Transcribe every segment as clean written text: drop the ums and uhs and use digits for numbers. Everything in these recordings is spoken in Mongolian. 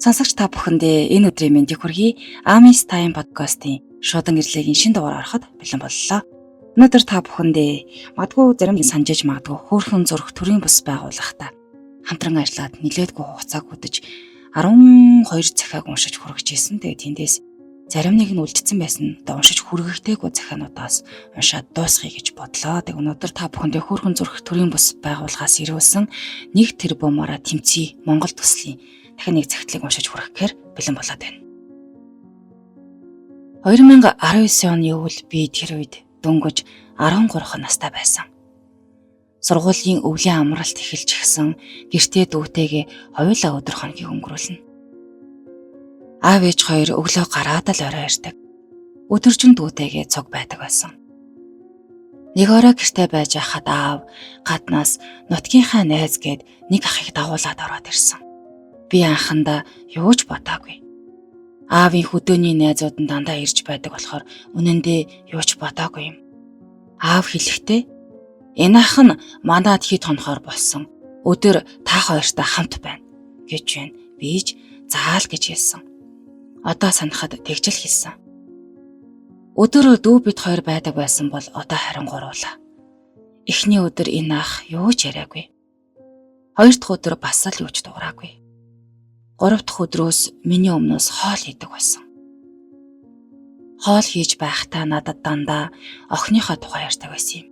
Сонсогч та бүхэндээ энэ өдрийн мэндийг хүргэе. Amis Time podcast-ийн шуудан гэрлэгийн шинэ дугаар ороход бэлэн боллоо. Өнөөдөр та бүхэндээ магадгүй зарим санджиж магадгүй хөөрхөн зурх төрийн бус байгууллагатай хамтран ажиллаад нэлээдгүй хугацааг үдэж 12 захиаг уншиж хүргэж ирсэн. Тэгээд тэндээс зарим нэг нь үлдсэн байсан. Одоо уншиж хүргэгдээгүй захиануудаас уншаад дуусгая гэж бодлоо. Тэгээд өнөөдөр та бүхэндээ хөөрхөн зурх төрийн бус байгууллагаас ирүүлсэн нэг тэрбумаараа тэмцэе Монгол төслийн дахин нэг захидлыг уншиж хүрэхээр бэлэн болоод байна. 2019 оны өвөл би тэр үед дөнгөж 13 настай байсан. Сургуулийн өвлийн амралт эхэлж гисэн гэртээ дүүтэйгээ хоёулаа өдөр хоногийг өнгөрүүлнэ. Аав ээж хоёр өглөө гараад л орой ирдэг. Өдөржин дүүтэйгээ цуг байдаг байсан. Нэг орой гэртээ байж байхад аав гаднаас нутгийнхаа найз гээд нэг ахыг дагуулад ороод ирсэн. Би анхандаа юу ч бодоогүй. Аавын хөдөөний найзууд нь дандаа ирж байдаг болохоор үнэндээ юу ч бодоогүй юм. Аав хэлэхдээ энэ ах нь манад хэд хонохоор болсон. Өдөр та хоёртай хамт байна гэж байна. Бийж заал гэж хэлсэн. Одоо санахад тэгж л хэлсэн. Өдөр дүү бид хоёр байдаг байсан бол одоо харин гуруулаа. Эхний өдөр энэ ах юу ч яриагүй. Хоёр дахь өдөр бас л юу ч дуураагүй. Гурав дахь өдрөөс миний өмнөөс хоол хийдэг байсан. Хоол хийж байхдаа надад дандаа охиныхоо тухай ярьдаг байсан юм.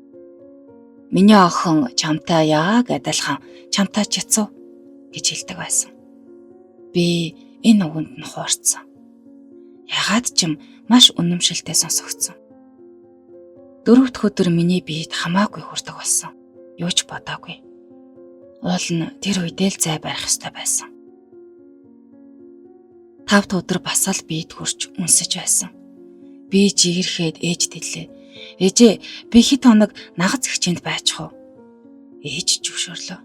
Миний охин чамтай яг адилхан чамтай чицүү гэж хэлдэг байсан. Би энэ үгэнд нь хуурцсан. Ягаад ч юм маш үнэмшилтэй сонсогдсон. Дөрөв дэх өдөр миний биед хамаагүй хүрдэг болсон. Юу ч бодоогүй. Уул нь тэр үедээ л зай барих ёстой байсан. 5 дахь өдөр бас л биед хурж үнсэж байсан. Би жигэрхэд ээжд хэллээ. Ээжээ, би хэд хоног нагаз зэгчэнд байчих уу? Ээж зөвшөөрлөө.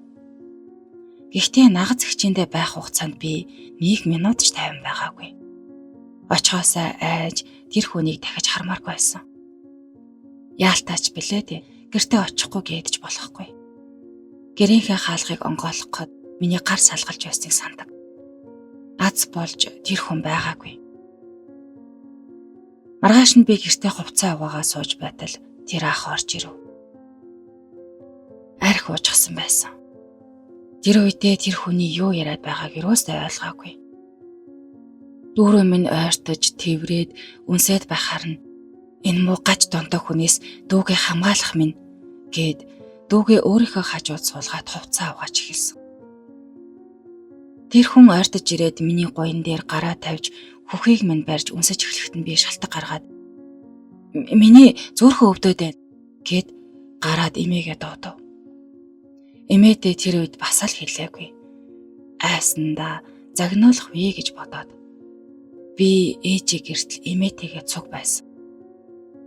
Гэхдээ нагаз зэгчэндээ байх хугацаанд би 1 минут ч тайван байгаагүй. Очихоосоо айж тэр хүнийг дахиж хармааргүй байсан. Яалтаач билээ дээ. Гэртээ очихгүй гэдэж болохгүй. Гэрийнхээ хаалгыг онгойлгоход миний гар салгалж байсныг сандаг. Аз болж тэр хүн байгаагүй. Маргааш нь би гэртээ хувцас аваагаа сууж байтал тэр ах орж ирэв. Арх уужгсан байсан. Тэр үедээ тэр хүний юу яриад байгааг юустай ойлгоогүй. Дүүрэн минь ойртож тэврээд үнсээд байхаар нь энэ муугаж донтой хүнээс дүүгээ хамгаалах минь гэд дүүгээ өөрийнхөө хажууд суулгаад хувцас аваач эхэлсэн. Тэр хүн ойртож ирээд миний гоён дээр гараа тавьж хөхийг минь барьж үнсэж эхлэхэд нь би шалтак гаргаад миний зүрхөө өвдөд байна гэд гараад эмээгээ дуудав. Эмээдээ тэр үед бас л хэлээгүй. Айсандаа загнуулах вэ гэж бодоод би ээжийг гэртэл эмээтэйгээ цуг байсан.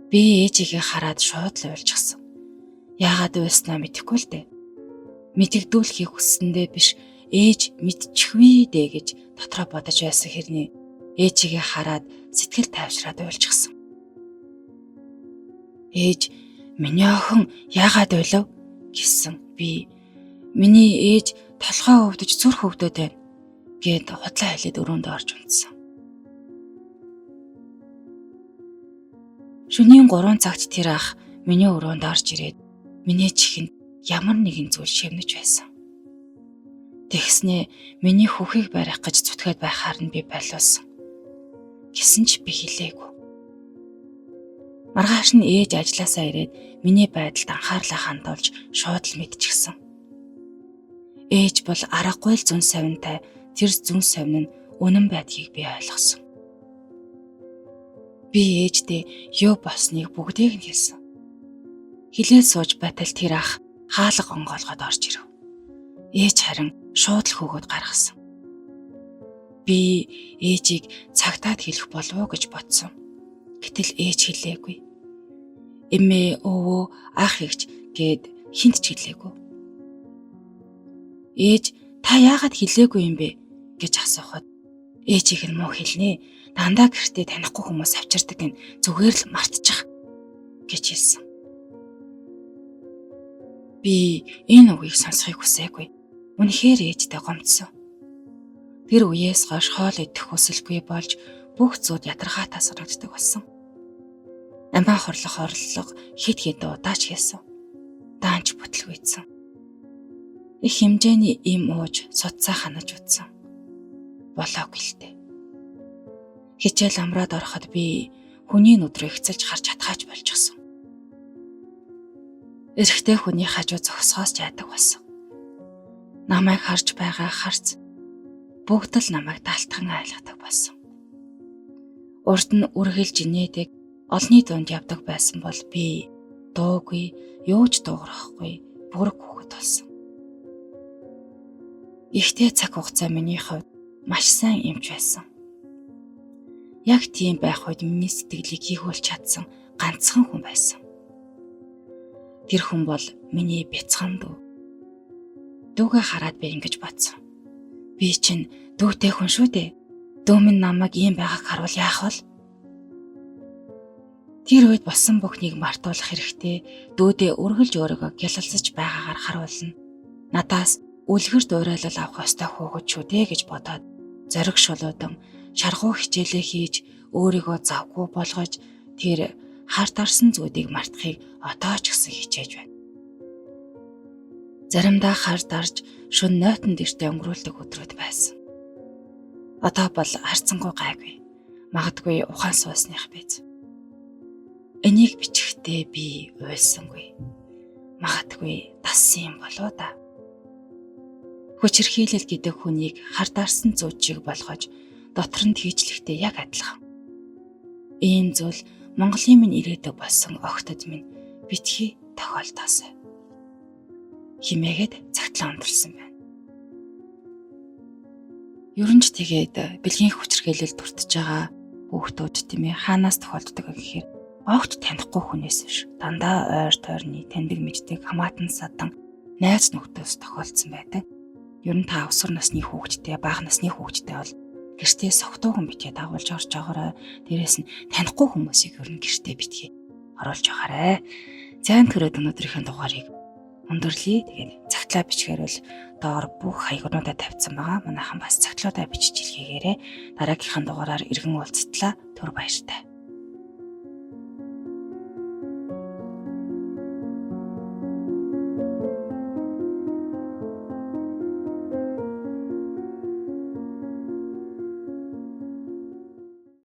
Би ээжигээ хараад шууд л уйлчихсан. Яагаад уйлснаа мэдэхгүй л дээ. Мэдэгдүүлэхийг хүссэндээ биш ээж мэдчихвээ дээ гэж дотроо бодож байсан хэрний ээжигээ хараад сэтгэл тайвшраад уйлчихсан. Ээж миний охин яагаад уйлав гэсэн би миний ээж толгой өвдөж зүрх өвдөд байна гэд худлаа хэлээд өрөөндөө орж унтсан. Шөнийн 3 цагт тэр ах миний өрөөнд орж ирээд миний чихэнд ямар нэгэн зүйл шивнэж байсан. Тэгснээ миний хөхийг барих гэж зүтгээд байхаар нь би болиулсан. Гэсэн ч би хэлээгүй. Маргааш нь ээж ажилласаа ирээд миний байдалд анхаарлаа хандуулж шууд л мэдчихсэн. Ээж бол аргагүй л зүн савинтай тэр зүн савин нь үнэн байдгийг би ойлгосон. Би ээждээ юу болсныг бүгдийг нь хэлсэн. Хилээд сууж байтал тэр ах хаалга онгоолгоод орж ирэв. Ээж харин шууд л хөөгд гаргасан. Би ээжийг цагтаад хэлэх болов уу гэж бодсон. Гэтэл ээж хэлээгүй. Эмээ өвөө ах ихч гэд хинт ч хэлээгүй. Ээж та яагаад хэлээгүй юм бэ гэж асуухад ээжийг нь муу хэлнэ. Дандаа гэртээ танихгүй хүмүүс авчирдаг нь зүгээр л мартчих гэж хэлсэн. Би энэ үгийг сонсохыг хүсээгүй. Үнэхээр ээжтэй гомдсон. Тэр үеэс хойш хоол идэх хүсэлгүй болж бүх зүйл ядаргаатай санагддаг болсон. Амиа хорлох орлого хэд хэдэн удаач хийсэн. Даанч бүтлгүйцэн. Их хэмжээний им ууж судсаа ханаж утсан. Болоогүй л дээ. Хичээл амраад ороход би хүний нүдрээ хэцэлж харж чадхаач болчихсон. Эрэгтэй хүний хажуу зогсоос ч айдаг болсон. Намайг харж байгаа харц бүгд л намайг даалтхан айлгадаг болсон. Урд нь үргэлж инээдэг олны дунд явдаг байсан бол би дуугүй, юу ч дуугарахгүй бүрэг хүүхэд болсон. Ихтэй цаг хугацаа миний хувьд маш сайн эмч байсан. Яг тийм байх үед миний сэтгэлийг хийхүүлж чадсан ганцхан хүн байсан. Тэр хүн бол миний бяцхан дүү. Дүүгээ хараад би ингэж бодсон. Би чинь дүүтэй хүн шүү дээ. Дүү минь намайг ийм байгааг харуул яах вэ? Тэр үед болсон бүхнийг мартуулах хэрэгтэй. Дүүдээ үргэлж өөрийгөө гялалзаж байгаагаар харуулна. Надаас үлгэр дуурайлал авах ёстой хүүхэд шүү дээ гэж бодоод зориг шулуудан шаргуу хичээлээ хийж өөрийгөө завгүй болгож тэр хард арсан зүйлийг мартахыг одоо ч гэсэн хичээж байна. Заримдаа хард арж шөнө нойтон дэртээ өнгөрүүлдэг өдрүүд байсан. Одоо бол харцангуй гайгүй. Магадгүй ухаан суусных биз. Энийг бичихдээ би уйлсангүй. Магадгүй тассан юм болоо да. Хүчирхийлэл гэдэг хүнийг хардаарсан зүүчийг болгож дотор нь хийжлэхдээ яг адилхан. Ийм зүйл Монголын минь ирээдүг болсон огтд минь битгий тохиолдоосай. Химээгээд цагтлаа өнгөрсөн байна. Ер нь ч тэгээд бэлгийн хүчирхийлэл дуртж байгаа хүүхдүүд тийм ээ хаанаас тохиолддог гэхээр огт танихгүй хүнээс биш. Дандаа ойр тойрны таньдаг мэддэг хамаатан садан найз нөхдөс тохиолдсон байдаг. Ер нь та өсвөр насны хүүхэдтэй, бага насны хүүхэдтэй бол гэртээ согтуу хүн битээ дагуулж орж байгаарай. Дээрээс нь танихгүй хүмүүсийг ер нь гэртээ битгий оруулж байгаарай. Зайн төрөд өнөөдрийнхээ дугаарыг өндөрлөе. Тэгээд цагтлаа бичгээр бол доор бүх хаягнуудаа тавьсан байгаа. Манайхан бас цагтлуудаа бичиж илгээгээрэй. Дараагийнхаа дугаараар иргэн уулзтлаа. Түр баяртай.